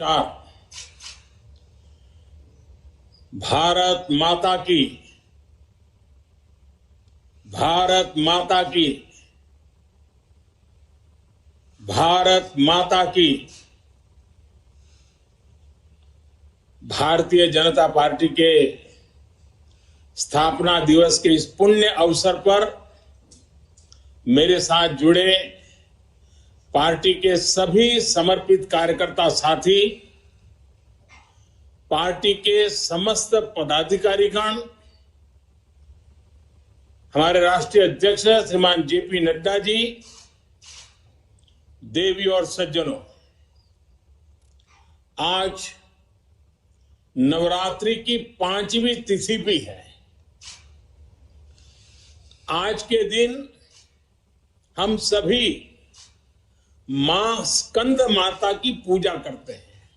चार। भारत माता की, भारत माता की, भारत माता की। भारतीय जनता पार्टी के स्थापना दिवस के इस पुण्य अवसर पर मेरे साथ जुड़े पार्टी के सभी समर्पित कार्यकर्ता साथी, पार्टी के समस्त पदाधिकारीगण, हमारे राष्ट्रीय अध्यक्ष श्रीमान जेपी नड्डा जी, देवी और सज्जनों, आज नवरात्रि की 5वीं तिथि भी है। आज के दिन हम सभी मां स्कंद माता की पूजा करते हैं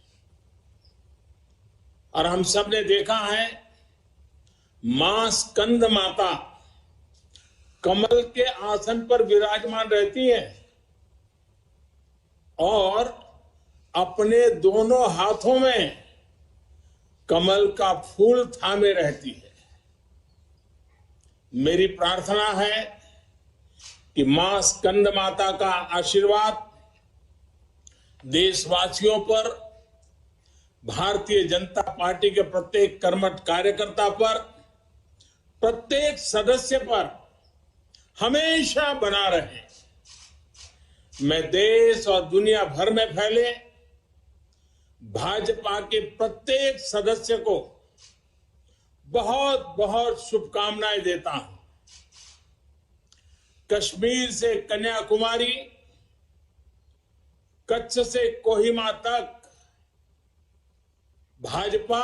और हम सब ने देखा है मां स्कंद माता कमल के आसन पर विराजमान रहती है और अपने दोनों हाथों में कमल का फूल थामे रहती है। मेरी प्रार्थना है कि मां स्कंद माता का आशीर्वाद देशवासियों पर, भारतीय जनता पार्टी के प्रत्येक कर्मठ कार्यकर्ता पर, प्रत्येक सदस्य पर हमेशा बना रहे। मैं देश और दुनिया भर में फैले भाजपा के प्रत्येक सदस्य को बहुत बहुत शुभकामनाएं देता हूं। कश्मीर से कन्याकुमारी, कच्छ से कोहिमा तक भाजपा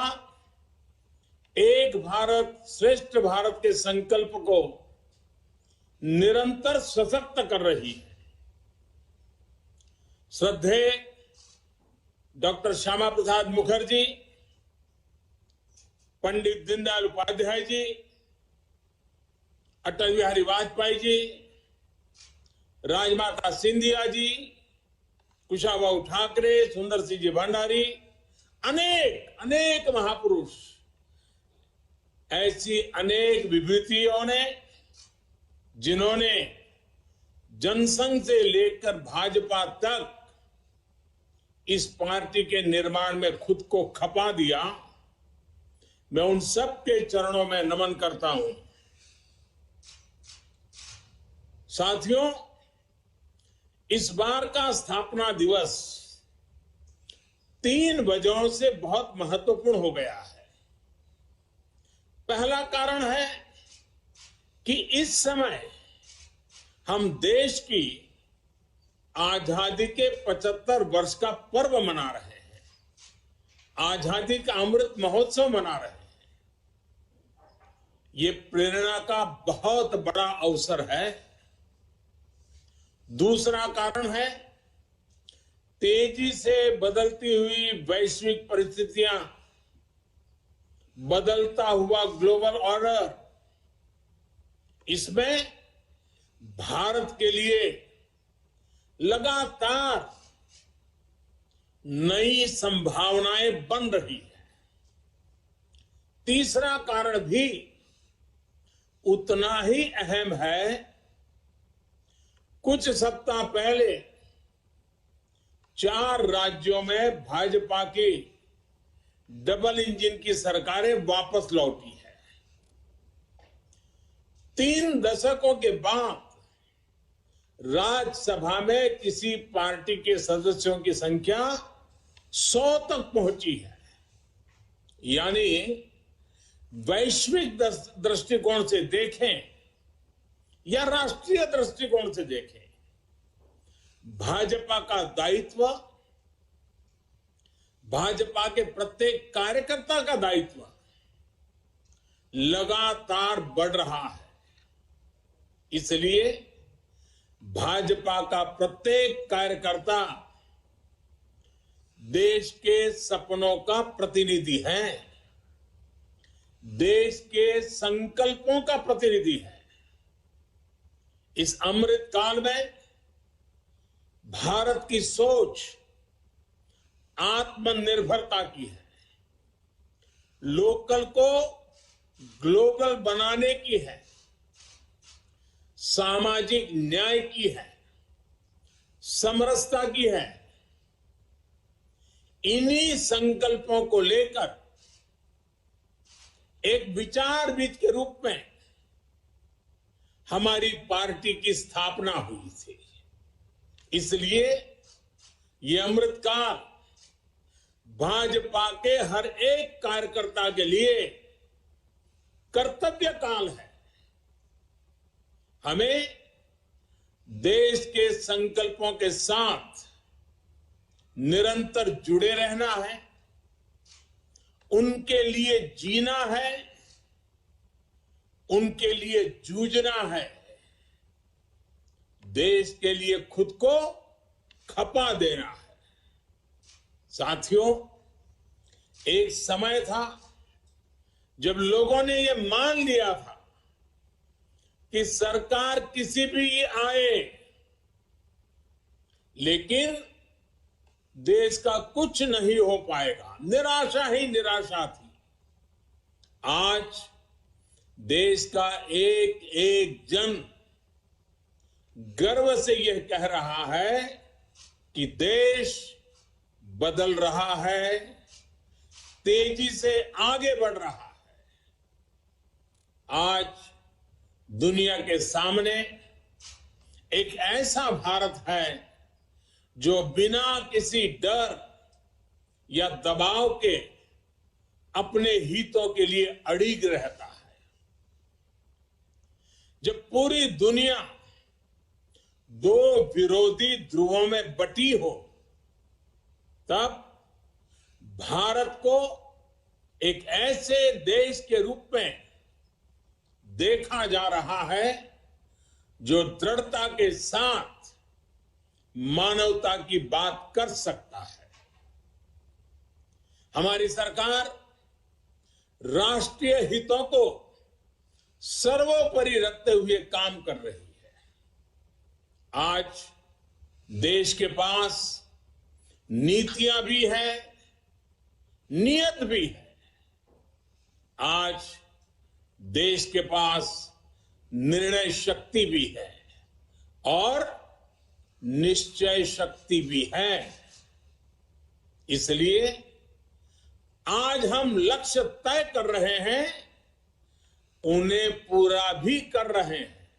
एक भारत श्रेष्ठ भारत के संकल्प को निरंतर सशक्त कर रही है। श्रद्धेय डॉक्टर श्यामा प्रसाद मुखर्जी, पंडित दीनदयाल उपाध्याय जी, अटल बिहारी वाजपेयी जी, राजमाता सिंधिया जी, कुशाभाऊ ठाकरे, सुंदर सिंह जी भंडारी, अनेक अनेक महापुरुष, ऐसी अनेक विभूतियों ने जिन्होंने जनसंघ से लेकर भाजपा तक इस पार्टी के निर्माण में खुद को खपा दिया, मैं उन सब के चरणों में नमन करता हूं। साथियों, इस बार का स्थापना दिवस 3 वजहों से बहुत महत्वपूर्ण हो गया है। पहला कारण है कि इस समय हम देश की आजादी के 75 वर्ष का पर्व मना रहे हैं, आजादी का अमृत महोत्सव मना रहे हैं। ये प्रेरणा का बहुत बड़ा अवसर है। दूसरा कारण है तेजी से बदलती हुई वैश्विक परिस्थितियां, बदलता हुआ ग्लोबल ऑर्डर। इसमें भारत के लिए लगातार नई संभावनाएं बन रही है। तीसरा कारण भी उतना ही अहम है। कुछ सप्ताह पहले 4 राज्यों में भाजपा की डबल इंजन की सरकारें वापस लौटी है। 3 दशकों के बाद राज्यसभा में किसी पार्टी के सदस्यों की संख्या 100 तक पहुंची है। यानी वैश्विक दृष्टिकोण से देखें या राष्ट्रीय दृष्टिकोण से देखें, भाजपा का दायित्व, भाजपा के प्रत्येक कार्यकर्ता का दायित्व लगातार बढ़ रहा है। इसलिए भाजपा का प्रत्येक कार्यकर्ता देश के सपनों का प्रतिनिधि है, देश के संकल्पों का प्रतिनिधि है। इस अमृत काल में भारत की सोच आत्मनिर्भरता की है, लोकल को ग्लोबल बनाने की है, सामाजिक न्याय की है, समरसता की है। इन्हीं संकल्पों को लेकर एक विचारविद के रूप में हमारी पार्टी की स्थापना हुई थी। इसलिए ये अमृतकाल भाजपा के हर एक कार्यकर्ता के लिए कर्तव्य काल है। हमें देश के संकल्पों के साथ निरंतर जुड़े रहना है, उनके लिए जीना है, उनके लिए जूझना है, देश के लिए खुद को खपा देना है। साथियों, एक समय था जब लोगों ने यह मान लिया था कि सरकार किसी भी आए, लेकिन देश का कुछ नहीं हो पाएगा। निराशा ही निराशा थी। आज देश का एक एक जन गर्व से यह कह रहा है कि देश बदल रहा है, तेजी से आगे बढ़ रहा है। आज दुनिया के सामने एक ऐसा भारत है जो बिना किसी डर या दबाव के अपने हितों के लिए अड़िग रहता है। जब पूरी दुनिया दो विरोधी ध्रुवों में बटी हो, तब भारत को एक ऐसे देश के रूप में देखा जा रहा है जो दृढ़ता के साथ मानवता की बात कर सकता है। हमारी सरकार राष्ट्रीय हितों को सर्वोपरि रखते हुए काम कर रही है। आज देश के पास नीतियां भी है, नियत भी है। आज देश के पास निर्णय शक्ति भी है और निश्चय शक्ति भी है। इसलिए आज हम लक्ष्य तय कर रहे हैं, उन्हें पूरा भी कर रहे हैं।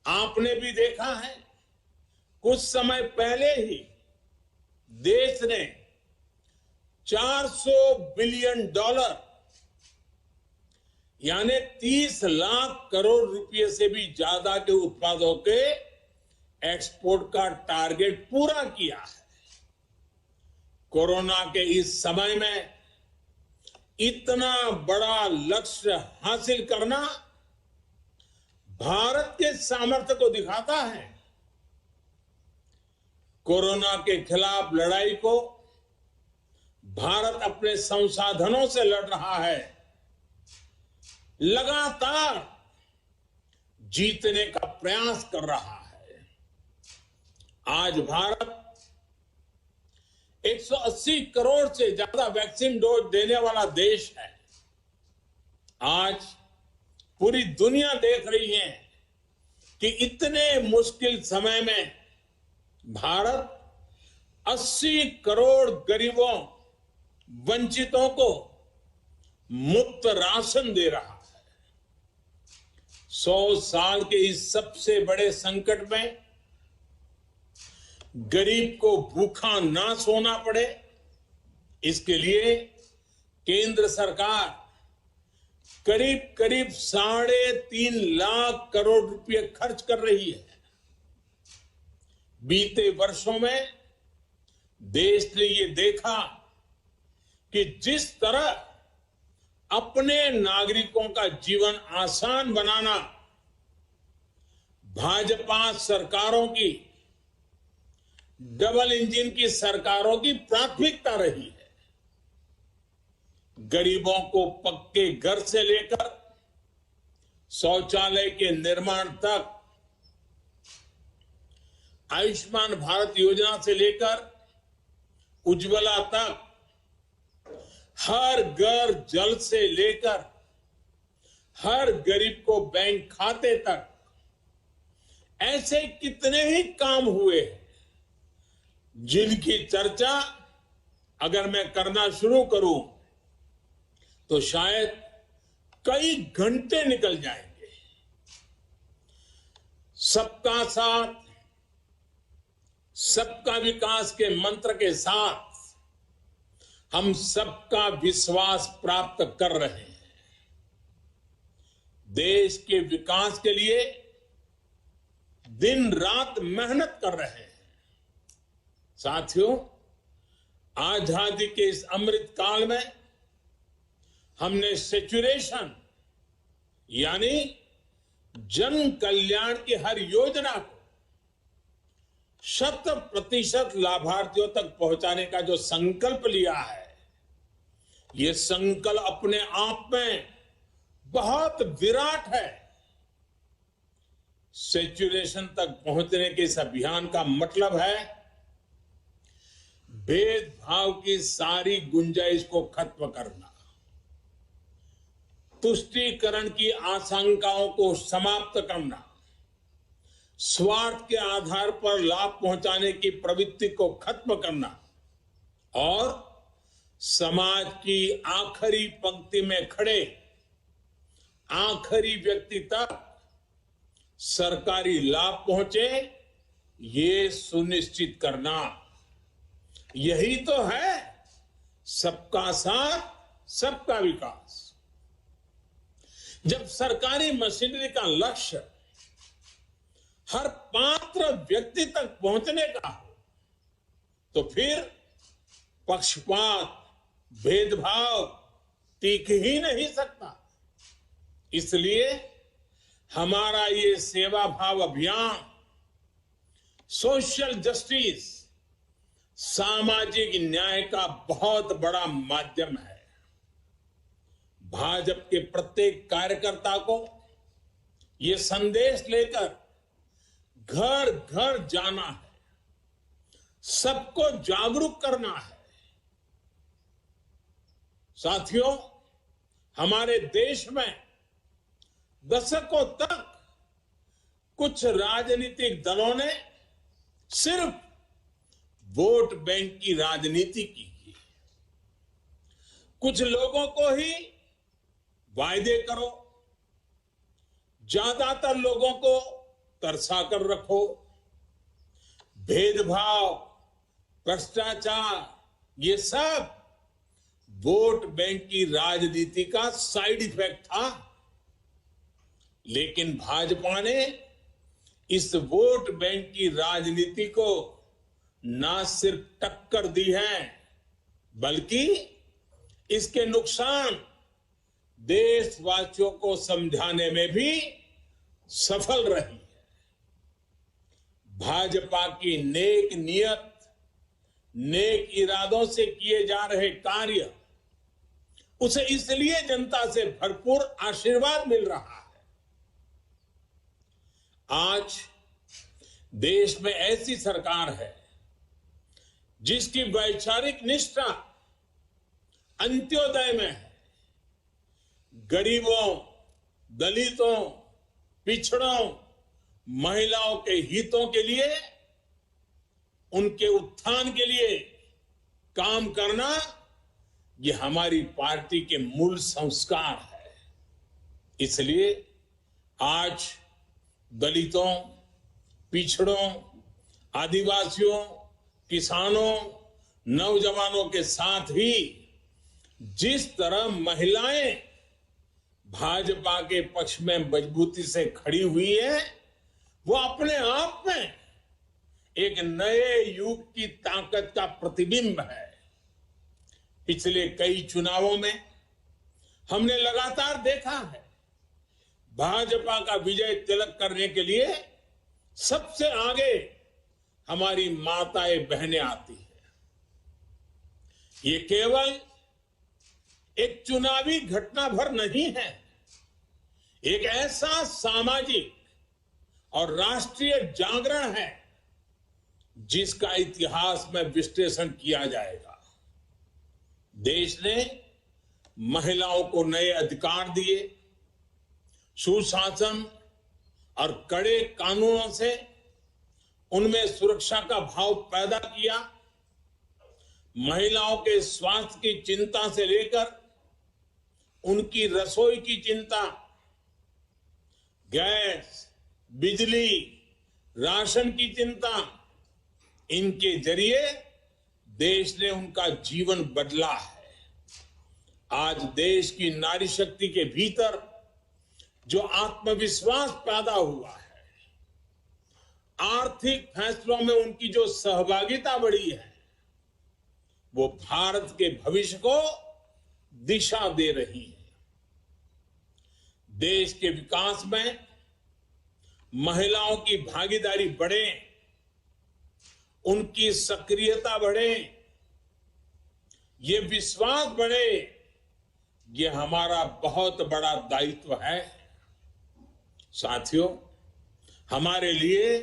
आपने भी देखा है, कुछ समय पहले ही देश ने $400 बिलियन यानी 30 लाख करोड़ रुपए से भी ज्यादा के उत्पादों के एक्सपोर्ट का टारगेट पूरा किया है। कोरोना के इस समय में इतना बड़ा लक्ष्य हासिल करना भारत के सामर्थ्य को दिखाता है। कोरोना के खिलाफ लड़ाई को भारत अपने संसाधनों से लड़ रहा है, लगातार जीतने का प्रयास कर रहा है। आज भारत 180 करोड़ से ज्यादा वैक्सीन डोज देने वाला देश है। आज पूरी दुनिया देख रही है कि इतने मुश्किल समय में भारत 80 करोड़ गरीबों, वंचितों को मुफ्त राशन दे रहा है। 100 साल के इस सबसे बड़े संकट में गरीब को भूखा ना सोना पड़े, इसके लिए केंद्र सरकार करीब करीब 3.5 लाख करोड़ रुपए खर्च कर रही है। बीते वर्षों में देश ने ये देखा कि जिस तरह अपने नागरिकों का जीवन आसान बनाना भाजपा सरकारों की, डबल इंजन की सरकारों की प्राथमिकता रही है। गरीबों को पक्के घर से लेकर शौचालय के निर्माण तक, आयुष्मान भारत योजना से लेकर उज्ज्वला तक, हर घर जल से लेकर हर गरीब को बैंक खाते तक, ऐसे कितने ही काम हुए जिनकी चर्चा अगर मैं करना शुरू करूं तो शायद कई घंटे निकल जाएंगे। सबका साथ, सबका विकास के मंत्र के साथ हम सबका विश्वास प्राप्त कर रहे हैं। देश के विकास के लिए दिन रात मेहनत कर रहे हैं। साथियों, आजादी के इस अमृत काल में हमने सेचुरेशन यानी जन कल्याण की हर योजना को 100% लाभार्थियों तक पहुंचाने का जो संकल्प लिया है, ये संकल्प अपने आप में बहुत विराट है। सेचुरेशन तक पहुंचने के इस अभियान का मतलब है भेदभाव की सारी गुंजाइश को खत्म करना, तुष्टीकरण की आशंकाओं को समाप्त करना, स्वार्थ के आधार पर लाभ पहुंचाने की प्रवृत्ति को खत्म करना और समाज की आखिरी पंक्ति में खड़े आखिरी व्यक्ति तक सरकारी लाभ पहुंचे, ये सुनिश्चित करना। यही तो है सबका साथ, सबका विकास। जब सरकारी मशीनरी का लक्ष्य हर पात्र व्यक्ति तक पहुंचने का हो, तो फिर पक्षपात, भेदभाव टिक ही नहीं सकता। इसलिए हमारा ये सेवा भाव अभियान सोशल जस्टिस, सामाजिक न्याय का बहुत बड़ा माध्यम है। भाजपा के प्रत्येक कार्यकर्ता को ये संदेश लेकर घर घर जाना है, सबको जागरूक करना है। साथियों, हमारे देश में दशकों तक कुछ राजनीतिक दलों ने सिर्फ वोट बैंक की राजनीति की। कुछ लोगों को ही वायदे करो, ज्यादातर लोगों को तरसा कर रखो। भेदभाव, भ्रष्टाचार, ये सब वोट बैंक की राजनीति का साइड इफेक्ट था। लेकिन भाजपा ने इस वोट बैंक की राजनीति को ना सिर्फ टक्कर दी है, बल्कि इसके नुकसान देशवासियों को समझाने में भी सफल रही है। भाजपा की नेक नियत, नेक इरादों से किए जा रहे कार्य, उसे इसलिए जनता से भरपूर आशीर्वाद मिल रहा है। आज देश में ऐसी सरकार है जिसकी वैचारिक निष्ठा अंत्योदय में है। गरीबों, दलितों, पिछड़ों, महिलाओं के हितों के लिए, उनके उत्थान के लिए काम करना, ये हमारी पार्टी के मूल संस्कार है। इसलिए आज दलितों, पिछड़ों, आदिवासियों, किसानों, नौजवानों के साथ ही जिस तरह महिलाएं भाजपा के पक्ष में मजबूती से खड़ी हुई है, वो अपने आप में एक नए युग की ताकत का प्रतिबिंब है। पिछले कई चुनावों में हमने लगातार देखा है, भाजपा का विजय तिलक करने के लिए सबसे आगे हमारी माताएं बहनें आती है। ये केवल एक चुनावी घटना भर नहीं है, एक ऐसा सामाजिक और राष्ट्रीय जागरण है जिसका इतिहास में विश्लेषण किया जाएगा। देश ने महिलाओं को नए अधिकार दिए, सुशासन और कड़े कानूनों से उनमें सुरक्षा का भाव पैदा किया। महिलाओं के स्वास्थ्य की चिंता से लेकर उनकी रसोई की चिंता, गैस, बिजली, राशन की चिंता, इनके जरिए देश ने उनका जीवन बदला है। आज देश की नारी शक्ति के भीतर जो आत्मविश्वास पैदा हुआ है, आर्थिक फैसलों में उनकी जो सहभागिता बढ़ी है, वो भारत के भविष्य को दिशा दे रही है। देश के विकास में महिलाओं की भागीदारी बढ़े, उनकी सक्रियता बढ़े, ये विश्वास बढ़े, ये हमारा बहुत बड़ा दायित्व है। साथियों, हमारे लिए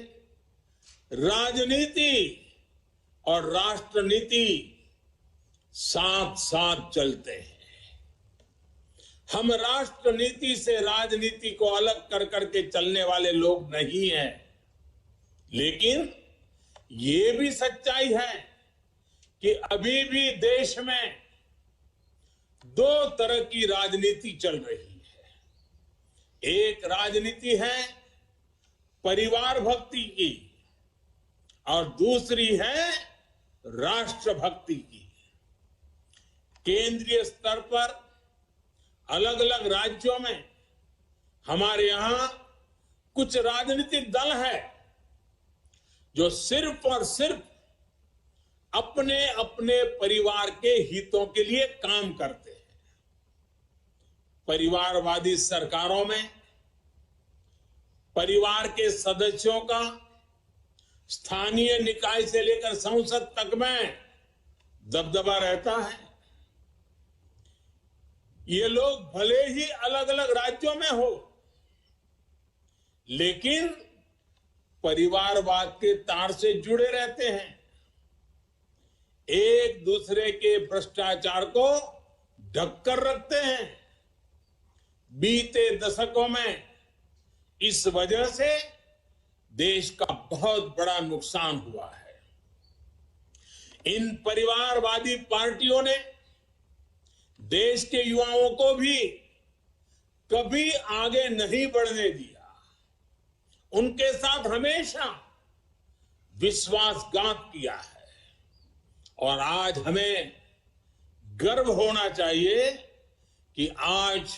राजनीति और राष्ट्रनीति साथ साथ चलते हैं। हम राष्ट्रनीति से राजनीति को अलग कर करके चलने वाले लोग नहीं हैं, लेकिन ये भी सच्चाई है कि अभी भी देश में दो तरह की राजनीति चल रही है। एक राजनीति है परिवार भक्ति की और दूसरी है राष्ट्रभक्ति की। केंद्रीय स्तर पर अलग अलग राज्यों में हमारे यहां कुछ राजनीतिक दल है जो सिर्फ और सिर्फ अपने अपने परिवार के हितों के लिए काम करते हैं। परिवारवादी सरकारों में परिवार के सदस्यों का स्थानीय निकाय से लेकर संसद तक में दबदबा रहता है। ये लोग भले ही अलग अलग राज्यों में हो, लेकिन परिवारवाद के तार से जुड़े रहते हैं। एक दूसरे के भ्रष्टाचार को ढककर रखते हैं। बीते दशकों में इस वजह से देश का बहुत बड़ा नुकसान हुआ है। इन परिवारवादी पार्टियों ने देश के युवाओं को भी कभी आगे नहीं बढ़ने दिया। उनके साथ हमेशा विश्वासघात किया है। और आज हमें गर्व होना चाहिए कि आज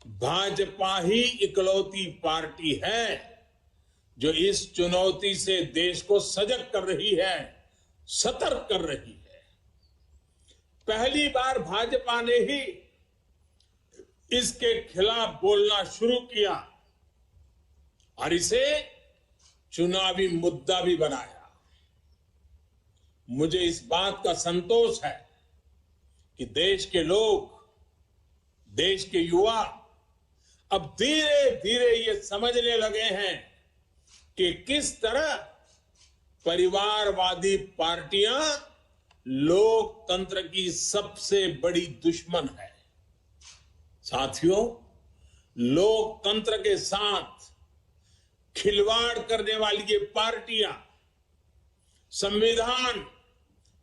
भाजपा ही इकलौती पार्टी है जो इस चुनौती से देश को सजग कर रही है, सतर्क कर रही है। पहली बार भाजपा ने ही इसके खिलाफ बोलना शुरू किया और इसे चुनावी मुद्दा भी बनाया। मुझे इस बात का संतोष है कि देश के लोग, देश के युवा अब धीरे धीरे ये समझने लगे हैं कि किस तरह परिवारवादी पार्टियां लोकतंत्र की सबसे बड़ी दुश्मन है। साथियों, लोकतंत्र के साथ खिलवाड़ करने वाली ये पार्टियां संविधान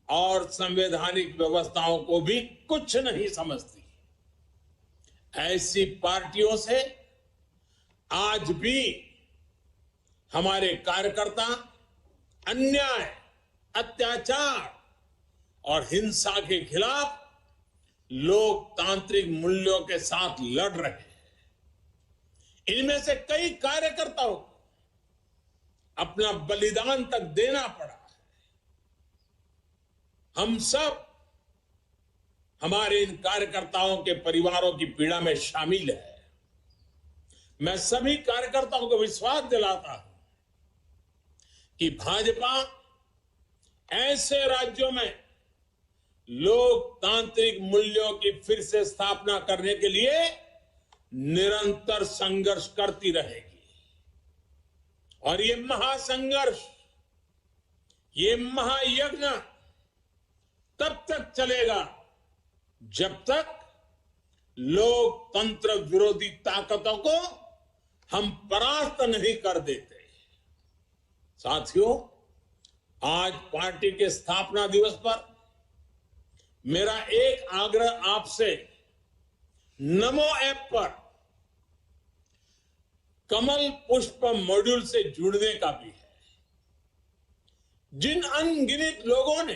और संवैधानिक व्यवस्थाओं को भी कुछ नहीं समझती। ऐसी पार्टियों से आज भी हमारे कार्यकर्ता अन्याय, अत्याचार और हिंसा के खिलाफ लोकतांत्रिक मूल्यों के साथ लड़ रहे हैं। इनमें से कई कार्यकर्ताओं को अपना बलिदान तक देना पड़ा है। हम सब हमारे इन कार्यकर्ताओं के परिवारों की पीड़ा में शामिल है। मैं सभी कार्यकर्ताओं को विश्वास दिलाता हूं कि भाजपा ऐसे राज्यों में लोकतांत्रिक मूल्यों की फिर से स्थापना करने के लिए निरंतर संघर्ष करती रहेगी। और ये महासंघर्ष, ये महायज्ञ तब तक चलेगा जब तक लोकतंत्र विरोधी ताकतों को हम परास्त नहीं कर देते। साथियों, आज पार्टी के स्थापना दिवस पर मेरा एक आग्रह आपसे नमो ऐप पर कमल पुष्प मॉड्यूल से जुड़ने का भी है। जिन अनगिनत लोगों ने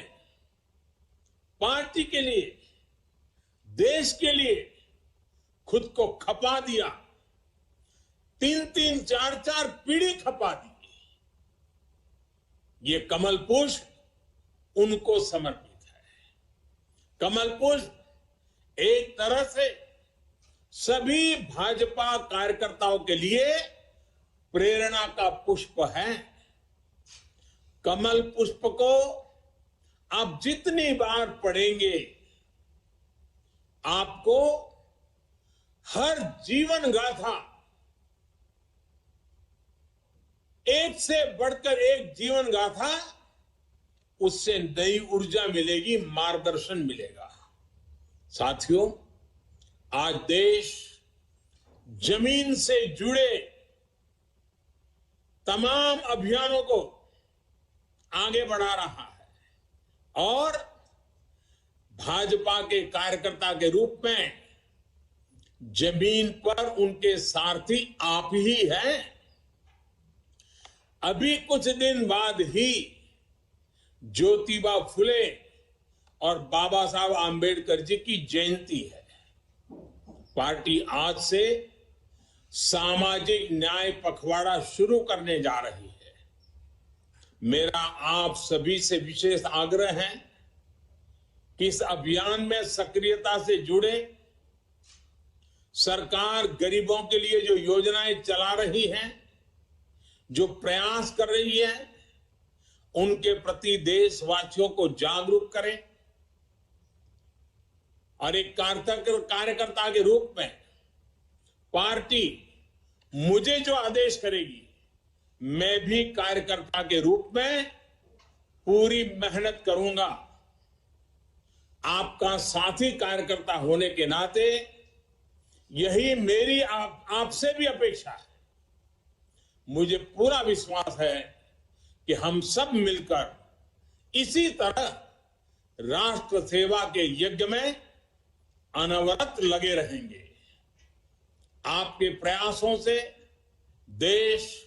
पार्टी के लिए, देश के लिए खुद को खपा दिया, 3-3, 4-4 पीढ़ी खपा दी, ये कमल पुष्प उनको समर्पित है। कमल पुष्प एक तरह से सभी भाजपा कार्यकर्ताओं के लिए प्रेरणा का पुष्प है। कमल पुष्प को आप जितनी बार पढ़ेंगे, आपको हर जीवन गाथा, एक से बढ़कर एक जीवन गाथा, उससे नई ऊर्जा मिलेगी, मार्गदर्शन मिलेगा। साथियों, आज देश जमीन से जुड़े तमाम अभियानों को आगे बढ़ा रहा है और भाजपा के कार्यकर्ता के रूप में जमीन पर उनके सारथी आप ही हैं। अभी कुछ दिन बाद ही ज्योतिबा फुले और बाबा साहब आंबेडकर जी की जयंती है। पार्टी आज से सामाजिक न्याय पखवाड़ा शुरू करने जा रही है। मेरा आप सभी से विशेष आग्रह है कि इस अभियान में सक्रियता से जुड़े। सरकार गरीबों के लिए जो योजनाएं चला रही है, जो प्रयास कर रही है, उनके प्रति देशवासियों को जागरूक करें और एक कार्यकर्ता के रूप में पार्टी मुझे जो आदेश करेगी, मैं भी कार्यकर्ता के रूप में पूरी मेहनत करूंगा। आपका साथी कार्यकर्ता होने के नाते यही मेरी आपसे भी अपेक्षा है। मुझे पूरा विश्वास है कि हम सब मिलकर इसी तरह राष्ट्र सेवा के यज्ञ में अनवरत लगे रहेंगे। आपके प्रयासों से देश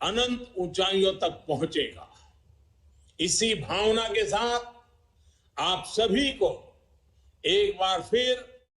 अनंत ऊंचाइयों तक पहुंचेगा। इसी भावना के साथ आप सभी को एक बार फिर